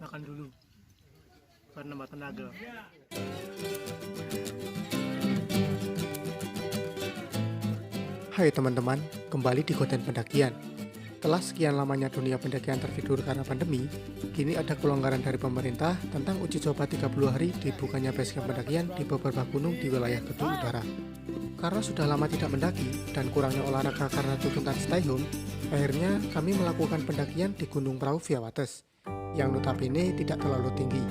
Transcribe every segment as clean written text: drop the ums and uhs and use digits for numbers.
makan dulu karena nambah tenaga. Hai teman-teman, kembali di konten pendakian. Setelah sekian lamanya dunia pendakian tertidur karena pandemi, kini ada kelonggaran dari pemerintah tentang uji coba 30 hari dibukanya basecamp pendakian di beberapa gunung di wilayah Kedung Udara. Karena sudah lama tidak mendaki dan kurangnya olahraga karena tuntutan stay home, akhirnya kami melakukan pendakian di Gunung Prau via Wates, yang notabene tidak terlalu tinggi.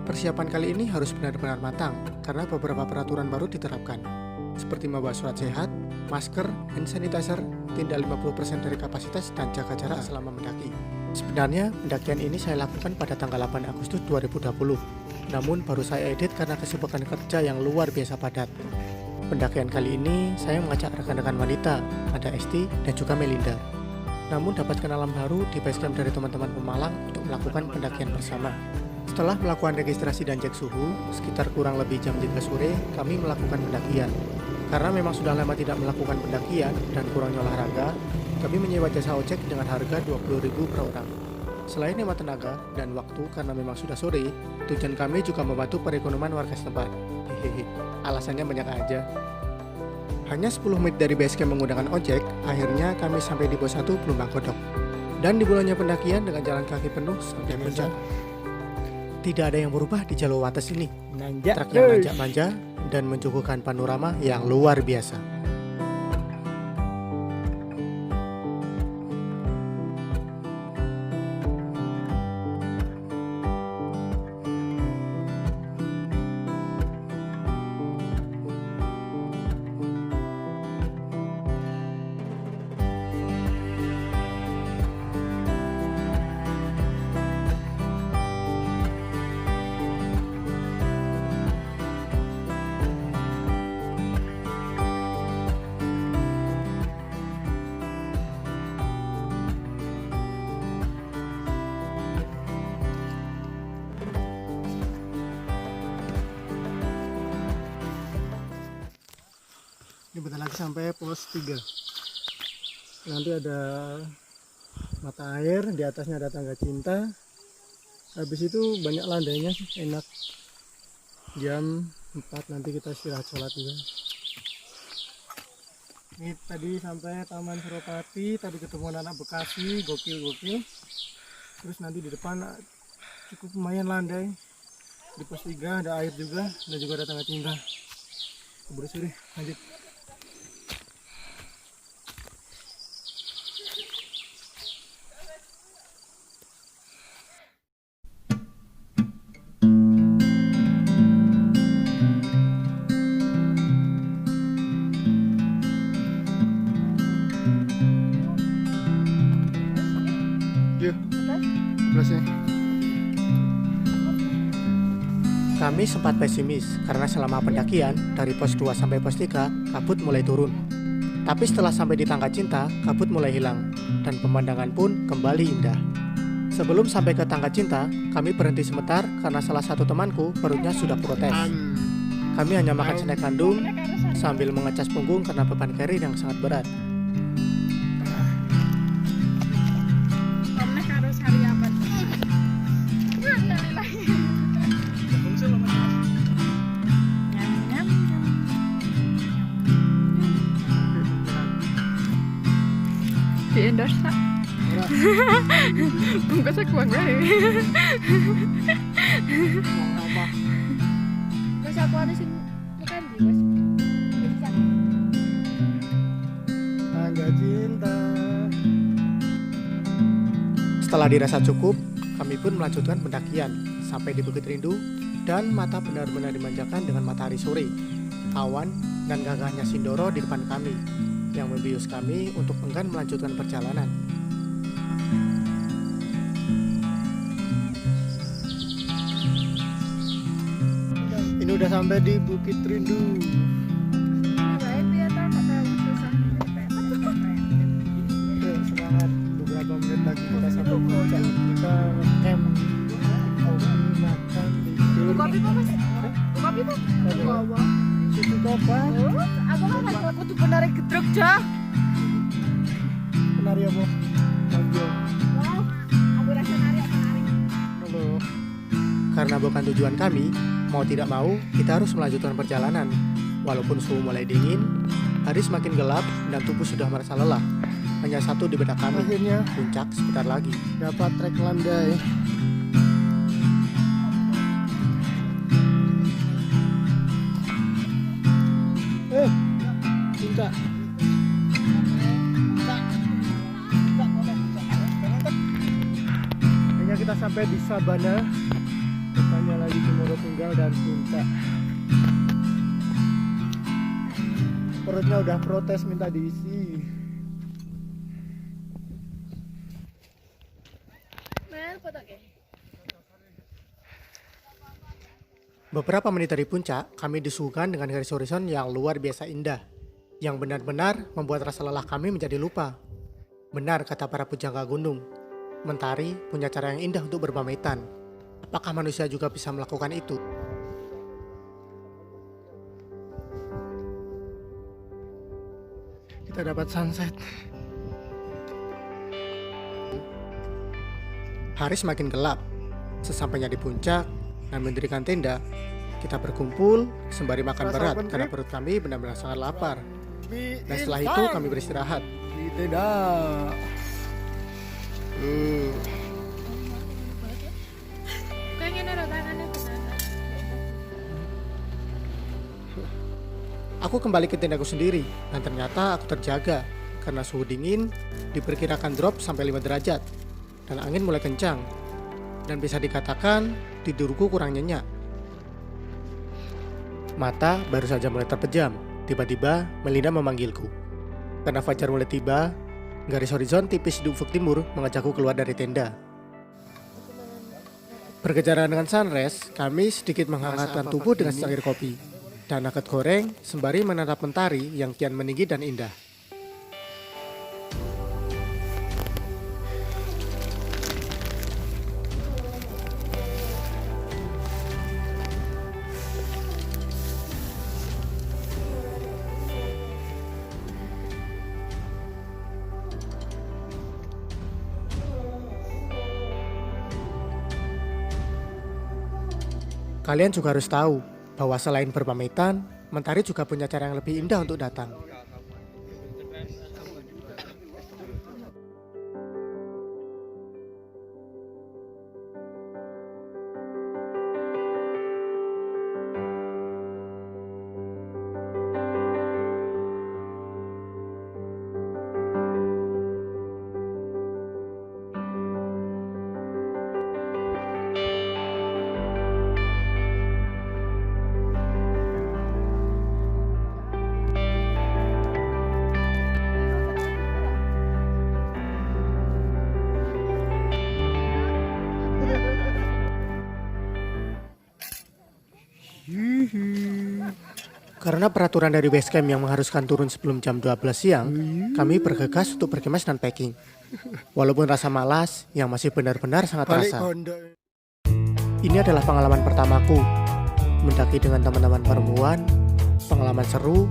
Persiapan kali ini harus benar-benar matang karena beberapa peraturan baru diterapkan, seperti membawa surat sehat, masker, hand sanitizer, tindak 50% dari kapasitas, dan jaga jarak selama mendaki. Sebenarnya pendakian ini saya lakukan pada tanggal 8 Agustus 2020, namun baru saya edit karena kesibukan kerja yang luar biasa padat. Pendakian kali ini saya mengajak rekan-rekan wanita, ada Esti dan juga Melinda. Namun dapat kenalan baru di basecamp dari teman-teman Pemalang untuk melakukan pendakian bersama. Setelah melakukan registrasi dan cek suhu, sekitar kurang lebih jam 3 sore kami melakukan pendakian. Karena memang sudah lama tidak melakukan pendakian dan kurangnya olahraga, kami menyewa jasa ojek dengan harga 20.000 per orang. Selain hemat tenaga dan waktu karena memang sudah sore, tujuan kami juga membantu perekonomian warga setempat. Hehehe, alasannya banyak aja. Hanya 10 menit dari basecamp menggunakan ojek, akhirnya kami sampai di pos 1 Blumbang Godok. Dan dimulainya pendakian dengan jalan kaki penuh sampai puncak. Tidak ada yang berubah di jalur Wates ini. Truk yang nanjak manja dan menyuguhkan panorama yang luar biasa. Ini bentar lagi sampai pos 3. Nanti ada mata air, di atasnya ada tangga cinta. Habis itu banyak landainya sih, enak. Jam 4 nanti kita istirahat sholat juga. Ini tadi sampai Taman Suropati, tadi ketemu anak Bekasi, gokil. Terus nanti di depan cukup lumayan landai. Di pos 3 ada air juga, dan juga ada tangga cinta. Keburu sore, lanjut. Kami sempat pesimis karena selama pendakian dari pos 2 sampai pos 3 kabut mulai turun. Tapi setelah sampai di tangga cinta, kabut mulai hilang dan pemandangan pun kembali indah. Sebelum sampai ke tangga cinta, kami berhenti sebentar karena salah satu temanku perutnya sudah protes. Kami hanya makan snack kandung sambil mengecas punggung karena beban carry yang sangat berat. Di endorse tak? Bungkusnya kuang wae. Wes aku ana sing makan di wes. Tangga cinta. Setelah dirasa cukup, kami pun melanjutkan pendakian sampai di Bukit Rindu dan mata benar-benar dimanjakan dengan matahari sore, awan, dan gagahnya Sindoro di depan kami yang membius kami untuk enggan melanjutkan perjalanan. Ini udah sampai di Bukit Rindu. Yuk, semangat. Beberapa menit lagi kita sampai puncak. Kita camp. Makan di Kopi po mas? Kopi po? Bawa. Susu kopa. Aku kan aku tuh penari gedruk jah. Penari apa? Lanjut. Wow, aku rasa nari. Halo. Karena bukan tujuan kami, mau tidak mau kita harus melanjutkan perjalanan. Walaupun suhu mulai dingin, hari semakin gelap dan tubuh sudah merasa lelah. Hanya satu di benak kami, Akhirnya puncak sebentar lagi. dapat trek landai. Cinta. Akhirnya kita sampai di Sabana. Depannya lagi Cimoro Tunggal dan Punta. Perutnya udah protes minta diisi. Mel, foto ke? Beberapa menit dari puncak, kami disuguhkan dengan garis horizon yang luar biasa indah, yang benar-benar membuat rasa lelah kami menjadi lupa. Benar kata para pujangga gunung, mentari punya cara yang indah untuk berpamitan. Apakah manusia juga bisa melakukan itu? Kita dapat sunset. Hari semakin gelap. Sesampainya di puncak dan mendirikan tenda, kita berkumpul sembari makan Rasa berat open karena trip. perut kami benar-benar sangat lapar. Dan setelah Instan. itu kami beristirahat. Di tenda. Pengen ada tangannya benar. Aku kembali ke tendaku sendiri dan ternyata aku terjaga karena suhu dingin diperkirakan drop sampai 5 derajat dan angin mulai kencang dan bisa dikatakan tidurku kurang nyenyak. Mata baru saja mulai terpejam, tiba-tiba Melinda memanggilku. Karena fajar mulai tiba, garis horizon tipis di ufuk timur mengajakku keluar dari tenda. Berkejaran dengan sunrise, kami sedikit menghangatkan apa tubuh pagi dengan ini? secangkir kopi dan nugget goreng sembari menatap mentari yang kian meninggi dan indah. Kalian juga harus tahu bahwa selain berpamitan, mentari juga punya cara yang lebih indah untuk datang. Karena peraturan dari basecamp yang mengharuskan turun sebelum jam 12 siang, kami bergegas untuk berkemas dan packing. Walaupun rasa malas yang masih benar-benar sangat Balik terasa. Gondo. Ini adalah pengalaman pertamaku. Mendaki dengan teman-teman perempuan, pengalaman seru,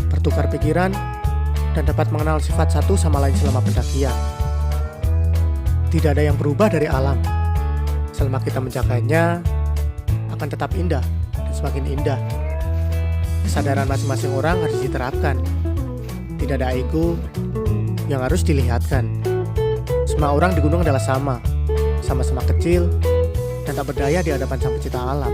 bertukar pikiran, dan dapat mengenal sifat satu sama lain selama pendakian. Tidak ada yang berubah dari alam. Selama kita menjaganya, akan tetap indah dan semakin indah. Kesadaran masing-masing orang harus diterapkan. Tidak ada ego yang harus dilihatkan. Semua orang di gunung adalah sama, sama-sama kecil, dan tak berdaya di hadapan Sang Pencipta alam.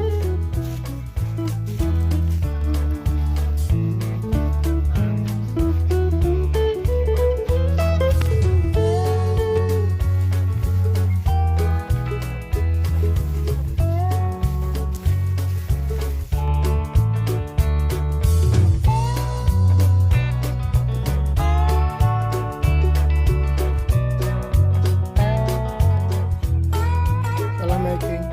Salah making.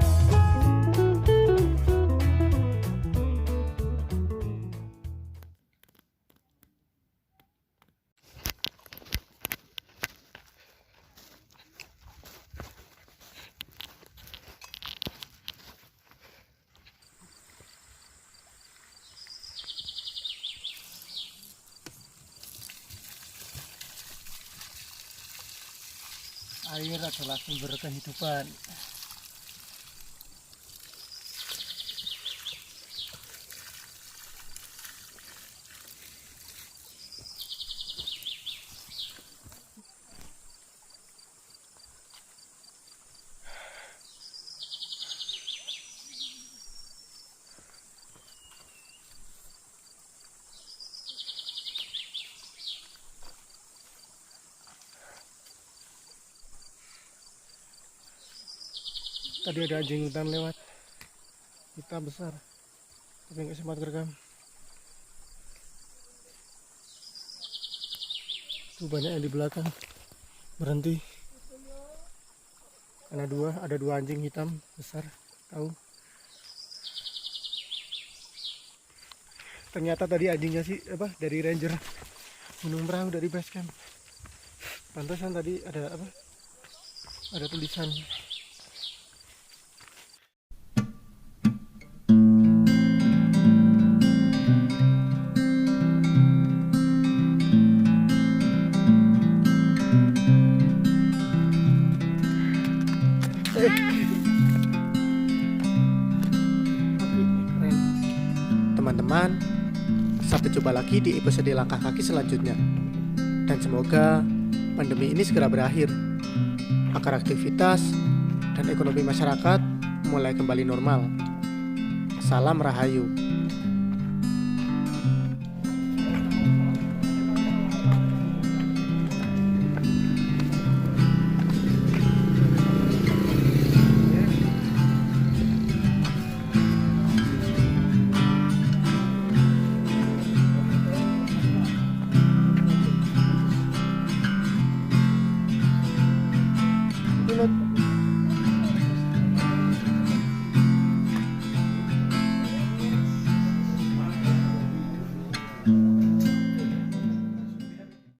Air adalah sumber kehidupan. Tadi ada anjing hutan lewat, kita besar, tapi nggak sempat kerekam. Tuh banyak yang di belakang berhenti. Ada dua anjing hitam besar, tahu. Ternyata tadi anjingnya sih dari ranger Gunung Perahu dari base camp. Pantesan tadi ada ada tulisan. Keren. Teman-teman, sampai jumpa lagi di episode langkah kaki selanjutnya. Dan semoga pandemi ini segera berakhir, agar aktivitas dan ekonomi masyarakat mulai kembali normal. Salam Rahayu.